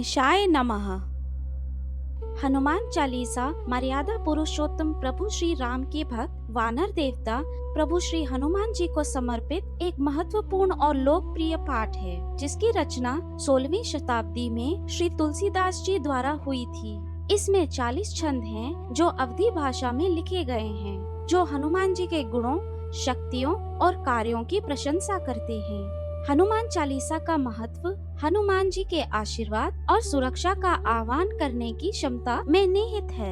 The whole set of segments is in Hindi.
गणेशाय नमः। हनुमान चालीसा मर्यादा पुरुषोत्तम प्रभु श्री राम के भक्त वानर देवता प्रभु श्री हनुमान जी को समर्पित एक महत्वपूर्ण और लोकप्रिय पाठ है, जिसकी रचना 16वीं शताब्दी में श्री तुलसीदास जी द्वारा हुई थी। इसमें 40 छंद हैं, जो अवधी भाषा में लिखे गए हैं, जो हनुमान जी के गुणों, शक्तियों और कार्यों की प्रशंसा करते हैं। हनुमान चालीसा का महत्व हनुमान जी के आशीर्वाद और सुरक्षा का आह्वान करने की क्षमता में निहित है।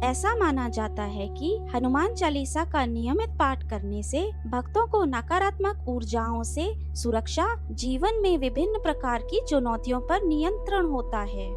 ऐसा माना जाता है कि हनुमान चालीसा का नियमित पाठ करने से भक्तों को नकारात्मक ऊर्जाओं से सुरक्षा, जीवन में विभिन्न प्रकार की चुनौतियों पर नियंत्रण होता है।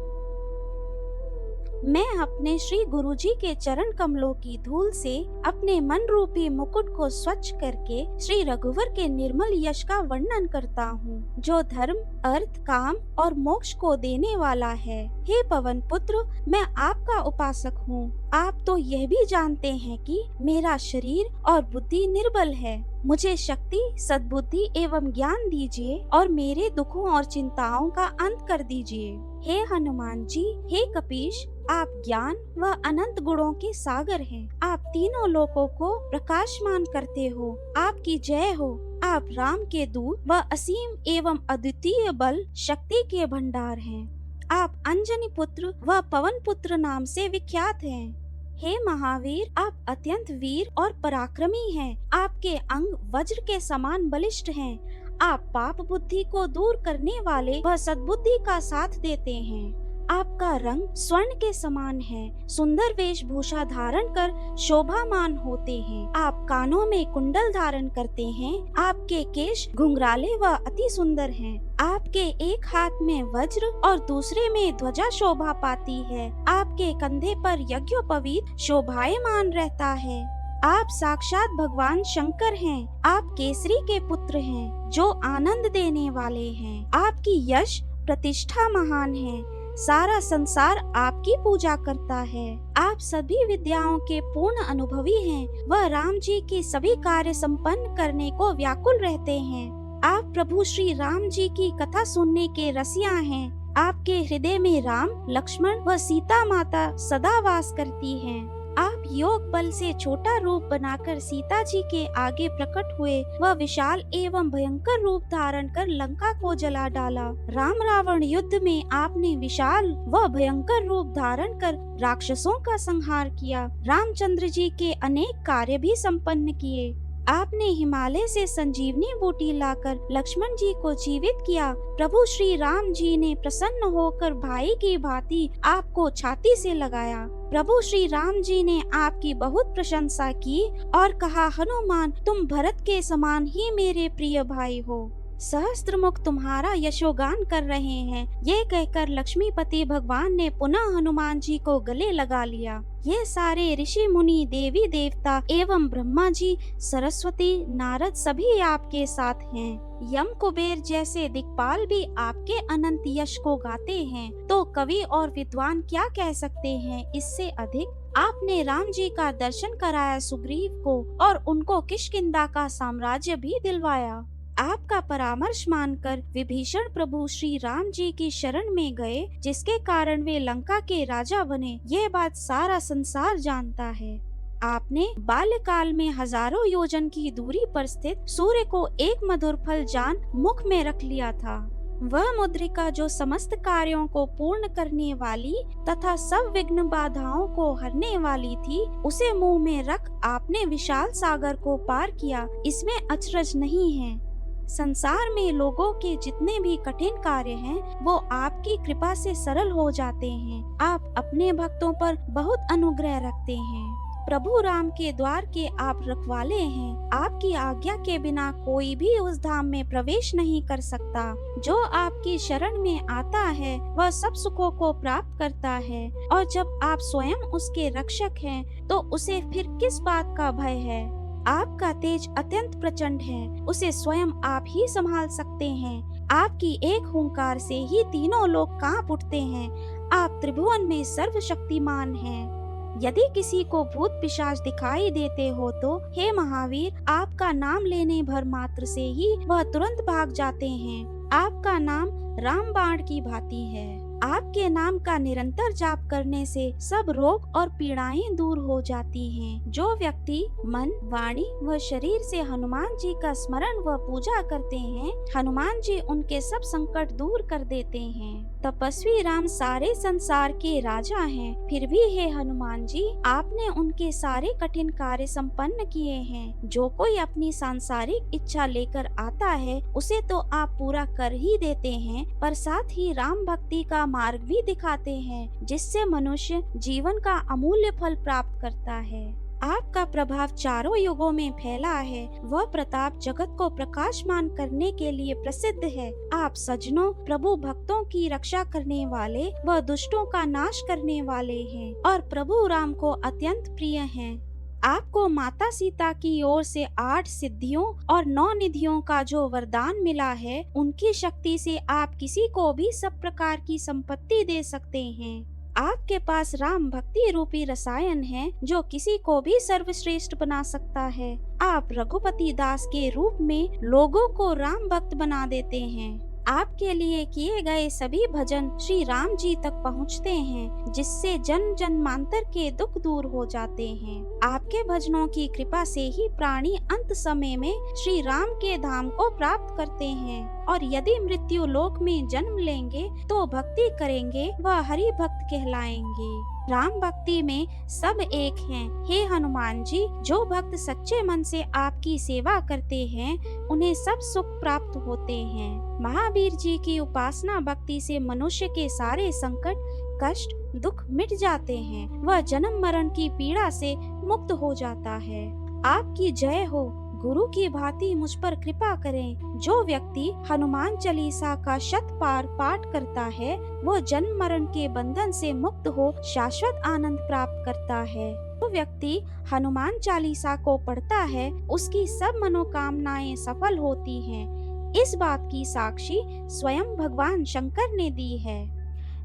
मैं अपने श्री गुरु जी के चरण कमलों की धूल से अपने मन रूपी मुकुट को स्वच्छ करके श्री रघुवर के निर्मल यश का वर्णन करता हूँ, जो धर्म, अर्थ, काम और मोक्ष को देने वाला है। हे पवन पुत्र, मैं आपका उपासक हूँ। आप तो यह भी जानते हैं कि मेरा शरीर और बुद्धि निर्बल है। मुझे शक्ति, सद्बुद्धि एवं ज्ञान दीजिए और मेरे दुखों और चिंताओं का अंत कर दीजिए। हे हनुमान जी, हे कपीश, आप ज्ञान व अनंत गुणों के सागर हैं। आप तीनों लोकों को प्रकाशमान करते हो। आपकी जय हो। आप राम के दूत व असीम एवं अद्वितीय बल शक्ति के भंडार हैं। आप अंजनी पुत्र व पवन पुत्र नाम से विख्यात हैं। हे महावीर, आप अत्यंत वीर और पराक्रमी हैं। आपके अंग वज्र के समान बलिष्ठ हैं। आप पाप बुद्धि को दूर करने वाले व सद्बुद्धि का साथ देते हैं। आपका रंग स्वर्ण के समान है। सुंदर वेशभूषा धारण कर शोभामान होते हैं। आप कानों में कुंडल धारण करते हैं। आपके केश घुंघराले व अति सुंदर हैं। आपके एक हाथ में वज्र और दूसरे में ध्वजा शोभा पाती है। आपके कंधे पर यज्ञोपवीत शोभायमान रहता है। आप साक्षात भगवान शंकर हैं। आप केसरी के पुत्र हैं, जो आनंद देने वाले हैं। आपकी यश प्रतिष्ठा महान है। सारा संसार आपकी पूजा करता है। आप सभी विद्याओं के पूर्ण अनुभवी हैं। वह राम जी की सभी कार्य संपन्न करने को व्याकुल रहते हैं। आप प्रभु श्री राम जी की कथा सुनने के रसिया हैं। आपके हृदय में राम, लक्ष्मण व सीता माता सदा वास करती हैं। आप योग बल से छोटा रूप बनाकर सीता जी के आगे प्रकट हुए व विशाल एवं भयंकर रूप धारण कर लंका को जला डाला। राम रावण युद्ध में आपने विशाल व भयंकर रूप धारण कर राक्षसों का संहार किया। रामचंद्र जी के अनेक कार्य भी संपन्न किए। आपने हिमालय से संजीवनी बूटी लाकर लक्ष्मण जी को जीवित किया। प्रभु श्री राम जी ने प्रसन्न होकर भाई की भांति आपको छाती से लगाया। प्रभु श्री राम जी ने आपकी बहुत प्रशंसा की और कहा, हनुमान, तुम भरत के समान ही मेरे प्रिय भाई हो। सहस्त्रमुख तुम्हारा यशोगान कर रहे हैं। ये कहकर लक्ष्मीपति भगवान ने पुनः हनुमान जी को गले लगा लिया। ये सारे ऋषि मुनि, देवी देवता एवं ब्रह्मा जी, सरस्वती, नारद सभी आपके साथ हैं। यम कुबेर जैसे दिक्पाल भी आपके अनंत यश को गाते हैं। तो कवि और विद्वान क्या कह सकते हैं इससे अधिक। आपने राम जी का दर्शन कराया सुग्रीव को और उनको किष्किंधा का साम्राज्य भी दिलवाया। आपका परामर्श मानकर विभीषण प्रभु श्री राम जी की शरण में गए, जिसके कारण वे लंका के राजा बने। ये बात सारा संसार जानता है। आपने बाल्यकाल में हजारों योजन की दूरी पर स्थित सूर्य को एक मधुर फल जान मुख में रख लिया था। वह मुद्रिका जो समस्त कार्यों को पूर्ण करने वाली तथा सब विघ्न बाधाओं को हरने वाली थी, उसे मुंह में रख आपने विशाल सागर को पार किया। इसमें अचरज नहीं है। संसार में लोगों के जितने भी कठिन कार्य हैं, वो आपकी कृपा से सरल हो जाते हैं। आप अपने भक्तों पर बहुत अनुग्रह रखते हैं। प्रभु राम के द्वार के आप रखवाले हैं। आपकी आज्ञा के बिना कोई भी उस धाम में प्रवेश नहीं कर सकता। जो आपकी शरण में आता है, वह सब सुखों को प्राप्त करता है। और जब आप स्वयं उसके रक्षक हैं, तो उसे फिर किस बात का भय है। आपका तेज अत्यंत प्रचंड है। उसे स्वयं आप ही संभाल सकते हैं। आपकी एक हुंकार से ही तीनों लोग कांप उठते हैं। आप त्रिभुवन में सर्वशक्तिमान हैं। यदि किसी को भूत पिशाच दिखाई देते हो तो हे महावीर, आपका नाम लेने भर मात्र से ही वह तुरंत भाग जाते हैं। आपका नाम रामबाण की भांति है। आपके नाम का निरंतर जाप करने से सब रोग और पीड़ाएं दूर हो जाती हैं। जो व्यक्ति मन, वाणी व शरीर से हनुमान जी का स्मरण व पूजा करते हैं, हनुमान जी उनके सब संकट दूर कर देते हैं। तपस्वी राम सारे संसार के राजा हैं, फिर भी हे हनुमान जी, आपने उनके सारे कठिन कार्य संपन्न किए हैं। जो कोई अपनी सांसारिक इच्छा लेकर आता है, उसे तो आप पूरा कर ही देते हैं, पर साथ ही राम भक्ति का मार्ग भी दिखाते हैं, जिससे मनुष्य जीवन का अमूल्य फल प्राप्त करता है। आपका प्रभाव चारों युगों में फैला है। वह प्रताप जगत को प्रकाशमान करने के लिए प्रसिद्ध है। आप सज्जनों, प्रभु भक्तों की रक्षा करने वाले व दुष्टों का नाश करने वाले हैं और प्रभु राम को अत्यंत प्रिय हैं। आपको माता सीता की ओर से 8 सिद्धियों और 9 निधियों का जो वरदान मिला है, उनकी शक्ति से आप किसी को भी सब प्रकार की संपत्ति दे सकते हैं। आपके पास राम भक्ति रूपी रसायन है, जो किसी को भी सर्वश्रेष्ठ बना सकता है। आप रघुपति दास के रूप में लोगों को राम भक्त बना देते हैं। आपके लिए किए गए सभी भजन श्री राम जी तक पहुँचते हैं, जिससे जन जन्मांतर के दुख दूर हो जाते हैं। आपके भजनों की कृपा से ही प्राणी अंत समय में श्री राम के धाम को प्राप्त करते हैं, और यदि मृत्यु लोक में जन्म लेंगे तो भक्ति करेंगे व हरि भक्त कहलाएंगे। राम भक्ति में सब एक हैं। हे हनुमान जी, जो भक्त सच्चे मन से आपकी सेवा करते हैं, उन्हें सब सुख प्राप्त होते हैं। महावीर जी की उपासना भक्ति से मनुष्य के सारे संकट, कष्ट, दुख मिट जाते हैं। वह जन्म मरण की पीड़ा से मुक्त हो जाता है। आपकी जय हो। गुरु की भांति मुझ पर कृपा करें। जो व्यक्ति हनुमान चालीसा का 100 बार पाठ करता है, वो जन्म मरण के बंधन से मुक्त हो शाश्वत आनंद प्राप्त करता है। जो व्यक्ति हनुमान चालीसा को पढ़ता है, उसकी सब मनोकामनाएं सफल होती हैं। इस बात की साक्षी स्वयं भगवान शंकर ने दी है।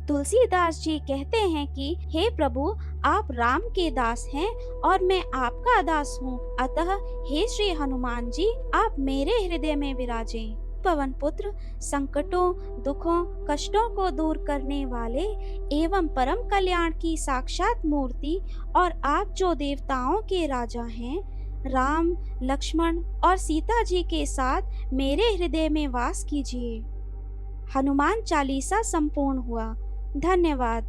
तुलसीदास जी कहते हैं कि हे प्रभु, आप राम के दास हैं और मैं आपका दास हूँ, अतः हे श्री हनुमान जी, आप मेरे हृदय में विराजें। पवन पुत्र, संकटों, दुखों, कष्टों को दूर करने वाले एवं परम कल्याण की साक्षात मूर्ति, और आप जो देवताओं के राजा हैं, राम, लक्ष्मण और सीता जी के साथ मेरे हृदय में वास कीजिए। हनुमान चालीसा संपूर्ण हुआ। धन्यवाद।